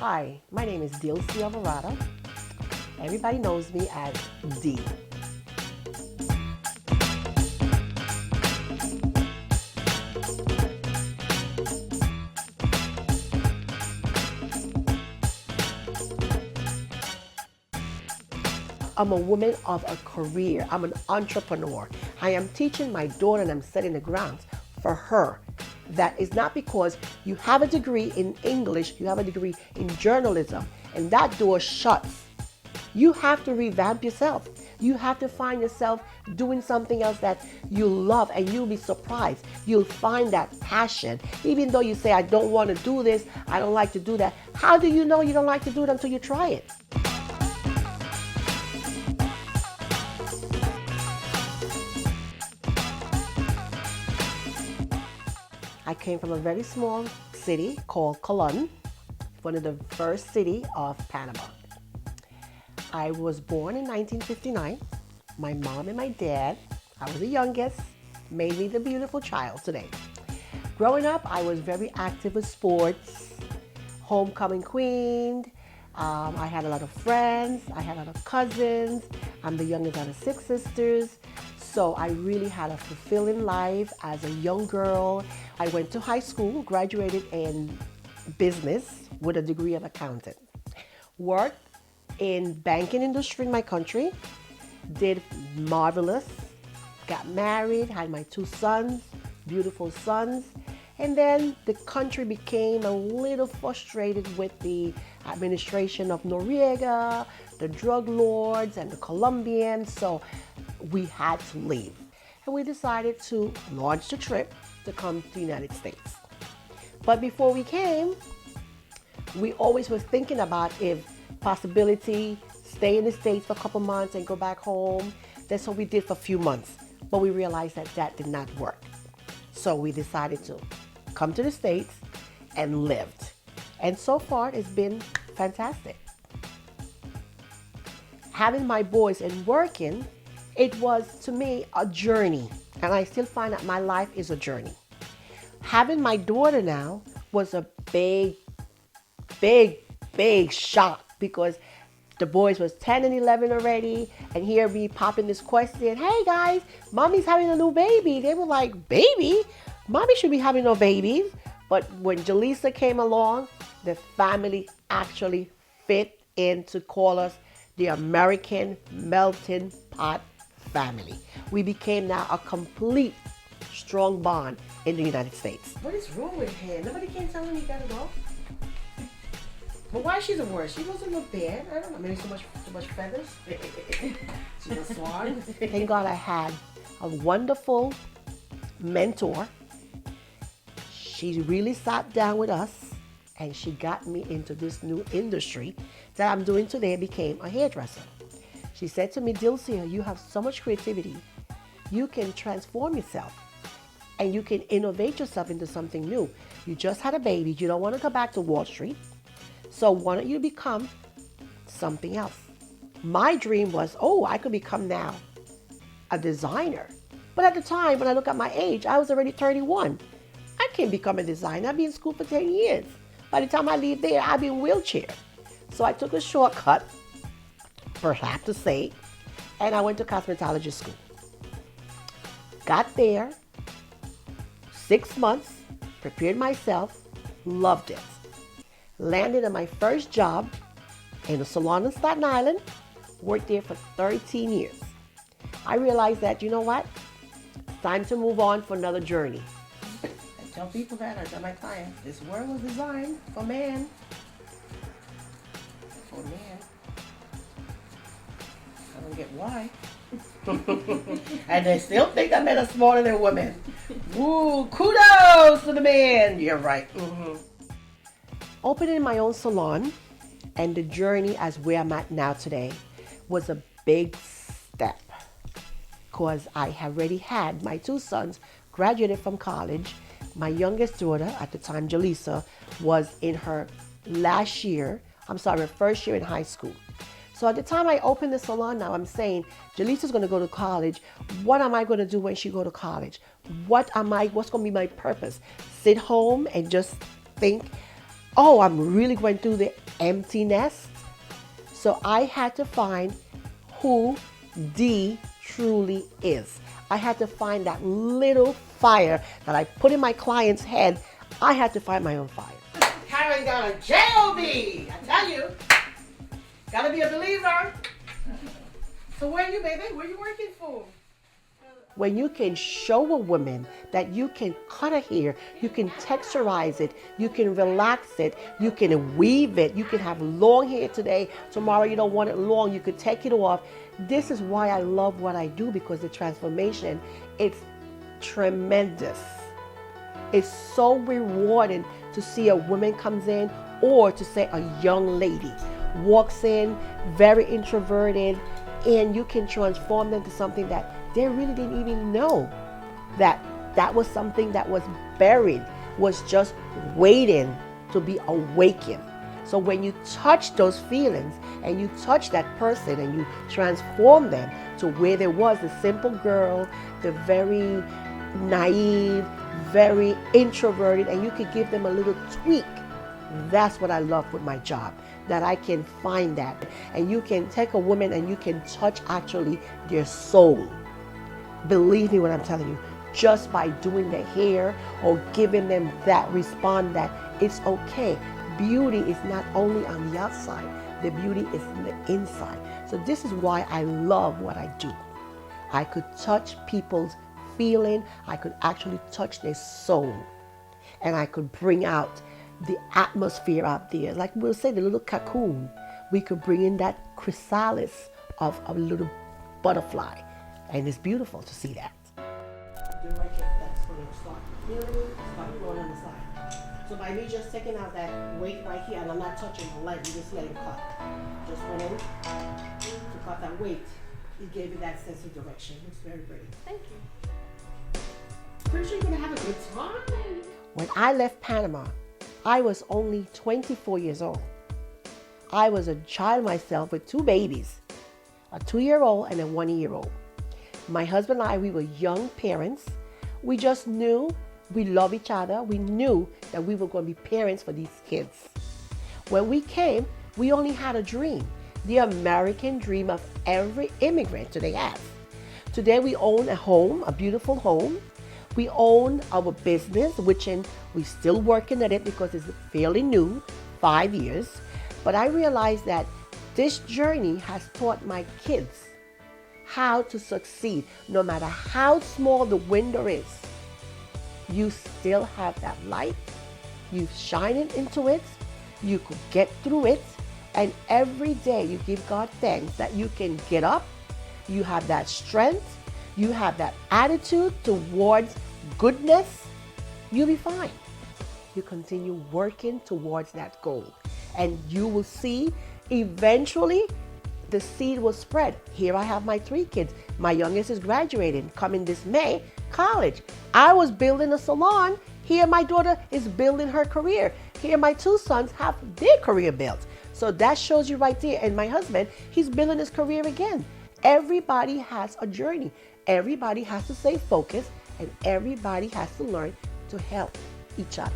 Hi, my name is Dilcy Alvarado. Everybody knows me as D. I'm a woman of a career. I'm an entrepreneur. I am teaching my daughter and I'm setting the grounds for her. That is not because you have a degree in English, you have a degree in journalism, and that door shuts. You have to revamp yourself. You have to find yourself doing something else that you love, and you'll be surprised. You'll find that passion. Even though you say, I don't want to do this, I don't like to do that. How do you know you don't like to do it until you try it? I came from a very small city called Colón, one of the first city of Panama. I was born in 1959. My mom and my dad, I was the youngest, made me the beautiful child today. Growing up, I was very active with sports, homecoming queen. I had a lot of friends. I had a lot of cousins. I'm the youngest out of 6 sisters. So I really had a fulfilling life as a young girl. I went to high school, graduated in business with a degree of accountant. Worked in banking industry in my country, did marvelous, got married, had my 2 sons, beautiful sons, and then the country became a little frustrated with the administration of Noriega, the drug lords and the Colombians, so we had to leave. And we decided to launch the trip to come to the United States. But before we came, we always were thinking about if possibility, stay in the States for a couple months and go back home. That's what we did for a few months. But we realized that that did not work. So we decided to come to the States and lived. And so far, it's been fantastic. Having my boys and working, it was to me a journey. And I still find that my life is a journey. Having my daughter now was a big, big shock because the boys was 10 and 11 already, and here we popping this question, hey guys, mommy's having a new baby. They were like, baby? Mommy should be having no babies. But when Jaleesa came along, the family actually fit in to call us the American melting pot family. We became now a complete strong bond in the United States. What is wrong with him? Nobody can tell him he gotta go. But why she's the worst? She doesn't look bad. I don't know. Maybe too much feathers. She's a swan. Thank God I had a wonderful mentor. She really sat down with us and she got me into this new industry that I'm doing today. Became a hairdresser. She said to me, Dilcia, you have so much creativity. You can transform yourself and you can innovate yourself into something new. You just had a baby. You don't want to go back to Wall Street. So why don't you become something else? My dream was, I could become now a designer. But at the time, when I look at my age, I was already 31. I can't become a designer. I've been in school for 10 years. By the time I leave there, I'll be in a wheelchair. So I took a shortcut, perhaps to say, and I went to cosmetology school. Got there, 6 months, prepared myself, loved it. Landed on my first job in a salon in Staten Island, worked there for 13 years. I realized that, you know what? It's time to move on for another journey. I tell people that, I tell my clients, this world was designed for man. For man. I don't get why. And they still think that men are smarter than women. Woo, kudos to the man. You're right. Mm-hmm. Opening my own salon and the journey as where I'm at now today was a big step because I have already had my 2 sons graduated from college. My youngest daughter at the time, Jaleesa, was in her first year in high school. So at the time I opened the salon now, I'm saying, Jaleesa's going to go to college. What am I going to do when she go to college? What's going to be my purpose? Sit home and just think oh, I'm really going through the emptiness. So I had to find who Dee truly is. I had to find that little fire that I put in my client's head. I had to find my own fire. Karen got a J-O-B. I tell you. Gotta be a believer. So where are you, baby? Where are you working for? When you can show a woman that you can cut her hair, you can texturize it, you can relax it, you can weave it, you can have long hair today, tomorrow you don't want it long, you could take it off. This is why I love what I do, because the transformation, it's tremendous. It's so rewarding to see a woman comes in, or to say a young lady walks in, very introverted, and you can transform them to something that they really didn't even know that was something that was buried, was just waiting to be awakened. So when you touch those feelings and you touch that person and you transform them to where there was the simple girl, the very naive, very introverted, and you could give them a little tweak. That's what I love with my job, that I can find that. And you can take a woman and you can touch actually their soul. Believe me when I'm telling you, just by doing their hair or giving them that response that it's okay. Beauty is not only on the outside, the beauty is in the inside. So this is why I love what I do. I could touch people's feeling, I could actually touch their soul, and I could bring out the atmosphere out there. Like we'll say the little cocoon, we could bring in that chrysalis of a little butterfly. And it's beautiful to see that. That's going to start healing, start growing on the side. So by me just taking out that weight right here, and I'm not touching the leg, you just let it cut. Just went in to cut that weight. It gave you that sense of direction. It looks very pretty. Thank you. Pretty sure you're going to have a good time. When I left Panama, I was only 24 years old. I was a child myself with two babies, a 2-year-old and a 1-year-old. My husband and I, we were young parents. We just knew we love each other. We knew that we were going to be parents for these kids. When we came, we only had a dream, the American dream of every immigrant today has. Today we own a home, a beautiful home. We own our business, which we're still working at it because it's fairly new, 5 years. But I realized that this journey has taught my kids how to succeed. No matter how small the window is, you still have that light. You shine it into it. You could get through it. And every day you give God thanks that you can get up. You have that strength. You have that attitude towards goodness. You'll be fine. You continue working towards that goal. And you will see eventually the seed will spread. Here I have my 3 kids. My youngest is graduating, coming this May, college. I was building a salon. Here my daughter is building her career. Here my 2 sons have their career built. So that shows you right there. And my husband, he's building his career again. Everybody has a journey. Everybody has to stay focused, and everybody has to learn to help each other.